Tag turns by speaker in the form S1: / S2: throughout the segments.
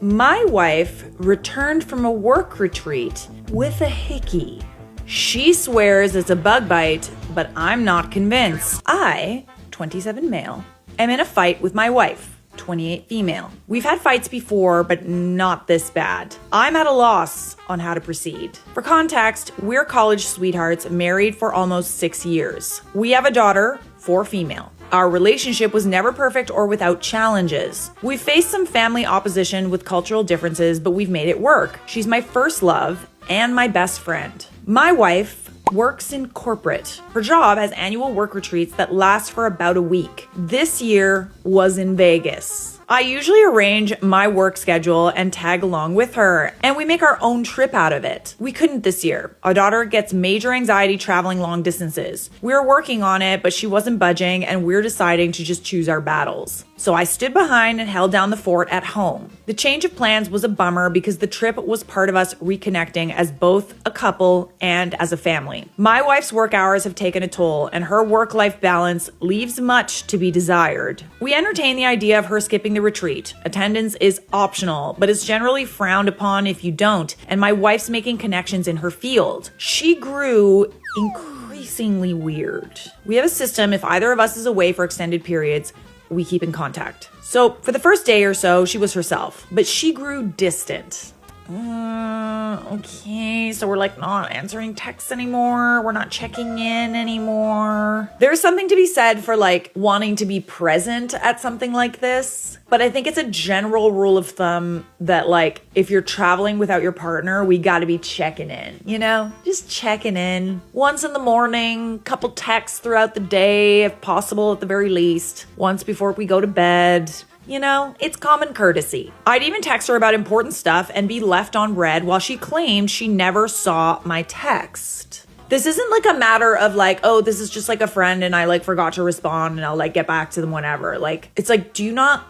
S1: My wife returned from a work retreat with a hickey. She swears it's a bug bite, but I'm not convinced. I, 27 male, am in a fight with my wife, 28 female. We've had fights before, but not this bad. I'm at a loss on how to proceed. For context, we're college sweethearts married for almost 6 years. We have a daughter, 4 female. Our relationship was never perfect or without challenges. We've faced some family opposition with cultural differences, but we've made it work. She's my first love and my best friend. My wife works in corporate. Her job has annual work retreats that last for about a week. This year was in Vegas. I usually arrange my work schedule and tag along with her, and we make our own trip out of it. We couldn't this year. Our daughter gets major anxiety traveling long distances. We were working on it, but she wasn't budging, and we're deciding to just choose our battles. So I stood behind and held down the fort at home. The change of plans was a bummer because the trip was part of us reconnecting as both a couple and as a family. My wife's work hours have taken a toll, and her work-life balance leaves much to be desired. We entertain the idea of her skipping the retreat. Attendance is optional, but it's generally frowned upon if you don't, and my wife's making connections in her field. She grew increasingly weird. We have a system if either of us is away for extended periods, we keep in contact. So for the first day or so, she was herself, but she grew distant. Okay, so we're like not answering texts anymore. We're not checking in anymore. There's something to be said for like wanting to be present at something like this. But I think it's a general rule of thumb that like if you're traveling without your partner, we got to be checking in, you know? Just checking in. Once in the morning, couple texts throughout the day, if possible at the very least. Once before we go to bed. You know, it's common courtesy. I'd even text her about important stuff and be left on read while she claimed she never saw my text. This isn't like a matter of like, oh, this is just like a friend and I like forgot to respond and I'll like get back to them whenever. Like, it's like, do you not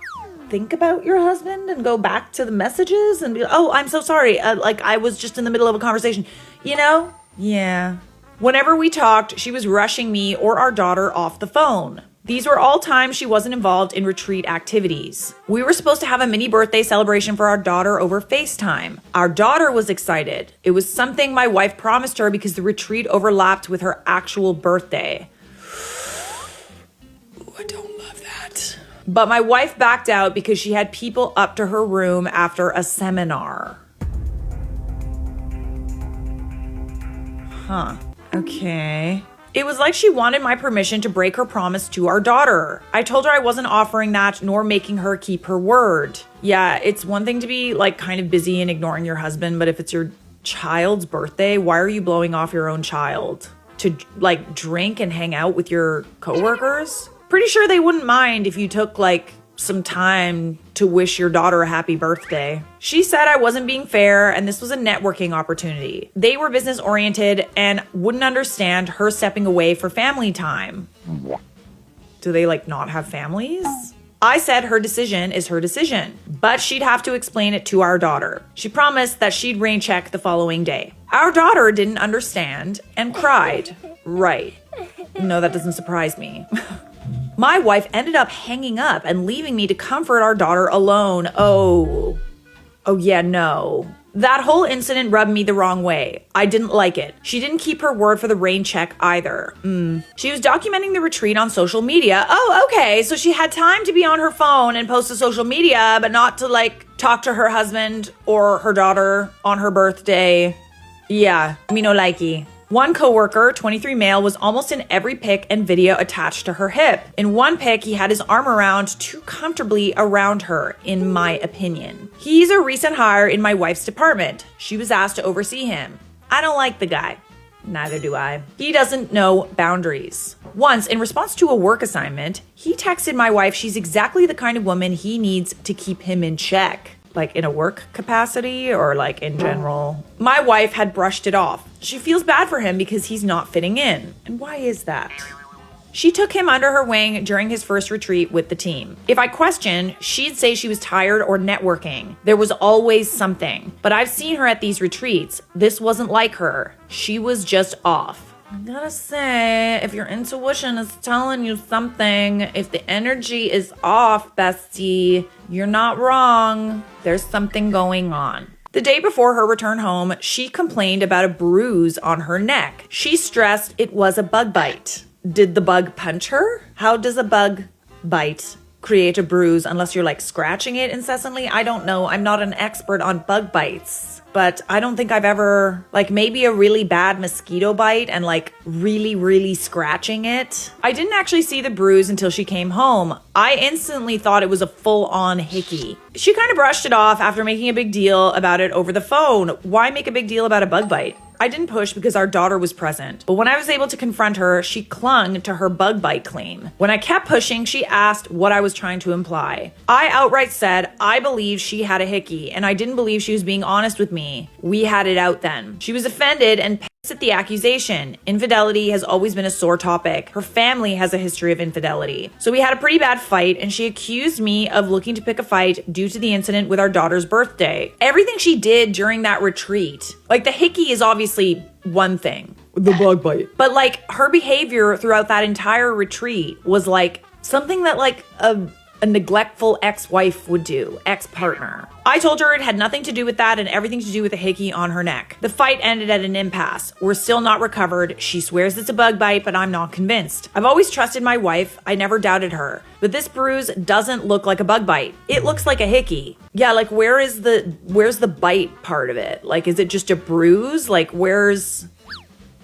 S1: think about your husband and go back to the messages and be like, oh, I'm so sorry. Like I was just in the middle of a conversation, you know? Yeah. Whenever we talked, she was rushing me or our daughter off the phone. These were all times she wasn't involved in retreat activities. We were supposed to have a mini birthday celebration for our daughter over FaceTime. Our daughter was excited. It was something my wife promised her because the retreat overlapped with her actual birthday. Ooh, I don't love that. But my wife backed out because she had people up to her room after a seminar. Huh. Okay. It was like she wanted my permission to break her promise to our daughter. I told her I wasn't offering that nor making her keep her word. Yeah, it's one thing to be like kind of busy and ignoring your husband, but if it's your child's birthday, why are you blowing off your own child? To like drink and hang out with your coworkers? Pretty sure they wouldn't mind if you took like some time to wish your daughter a happy birthday. She said I wasn't being fair and this was a networking opportunity. They were business oriented and wouldn't understand her stepping away for family time. Do they like not have families? I said her decision is her decision, but she'd have to explain it to our daughter. She promised that she'd rain check the following day. Our daughter didn't understand and cried. Right. No, that doesn't surprise me. My wife ended up hanging up and leaving me to comfort our daughter alone. Oh yeah, no. That whole incident rubbed me the wrong way. I didn't like it. She didn't keep her word for the rain check either. She was documenting the retreat on social media. Oh, okay. So she had time to be on her phone and post to social media, but not to like talk to her husband or her daughter on her birthday. Yeah, me no likey. One coworker, 23 male, was almost in every pic and video attached to her hip. In one pic, he had his arm around too comfortably around her, in my opinion. He's a recent hire in my wife's department. She was asked to oversee him. I don't like the guy. Neither do I. He doesn't know boundaries. Once, in response to a work assignment, he texted my wife she's exactly the kind of woman he needs to keep him in check. Like in a work capacity or like in general. My wife had brushed it off. She feels bad for him because he's not fitting in. And why is that? She took him under her wing during his first retreat with the team. If I questioned, she'd say she was tired or networking. There was always something. But I've seen her at these retreats. This wasn't like her. She was just off. I gotta say, if your intuition is telling you something, if the energy is off, bestie, you're not wrong. There's something going on. The day before her return home, she complained about a bruise on her neck. She stressed it was a bug bite. Did the bug punch her? How does a bug bite create a bruise unless you're like scratching it incessantly? I don't know. I'm not an expert on bug bites. But I don't think I've ever, like maybe a really bad mosquito bite and like really scratching it. I didn't actually see the bruise until she came home. I instantly thought it was a full-on hickey. She kind of brushed it off after making a big deal about it over the phone. Why make a big deal about a bug bite? I didn't push because our daughter was present. But when I was able to confront her, she clung to her bug bite claim. When I kept pushing, she asked what I was trying to imply. I outright said I believed she had a hickey, and I didn't believe she was being honest with me. We had it out then. She was offended and pissed at the accusation. Infidelity has always been a sore topic. Her family has a history of infidelity. So we had a pretty bad fight, and she accused me of looking to pick a fight due to the incident with our daughter's birthday. Everything she did during that retreat, like the hickey is obviously one thing.
S2: The bug bite.
S1: But like her behavior throughout that entire retreat was like something that like a neglectful ex-wife would do, ex-partner. I told her it had nothing to do with that and everything to do with a hickey on her neck. The fight ended at an impasse. We're still not recovered. She swears it's a bug bite, but I'm not convinced. I've always trusted my wife. I never doubted her. But this bruise doesn't look like a bug bite. It looks like a hickey. Yeah, like where's the bite part of it? Like, is it just a bruise? Like,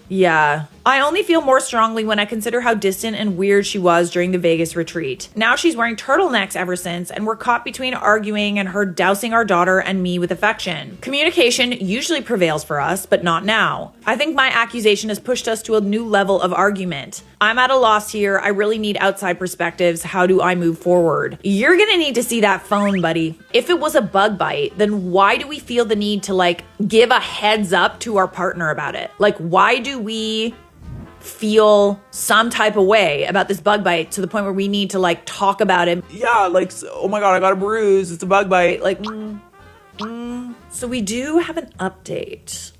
S1: yeah. I only feel more strongly when I consider how distant and weird she was during the Vegas retreat. Now she's wearing turtlenecks ever since, and we're caught between arguing and her dousing our daughter and me with affection. Communication usually prevails for us, but not now. I think my accusation has pushed us to a new level of argument. I'm at a loss here. I really need outside perspectives. How do I move forward? You're gonna need to see that phone, buddy. If it was a bug bite, then why do we feel the need to like give a heads up to our partner about it? Like, why do we feel some type of way about this bug bite to the point where we need to like talk about it?
S2: Yeah, like, oh my God, I got a bruise. It's a bug bite.
S1: Like, so we do have an update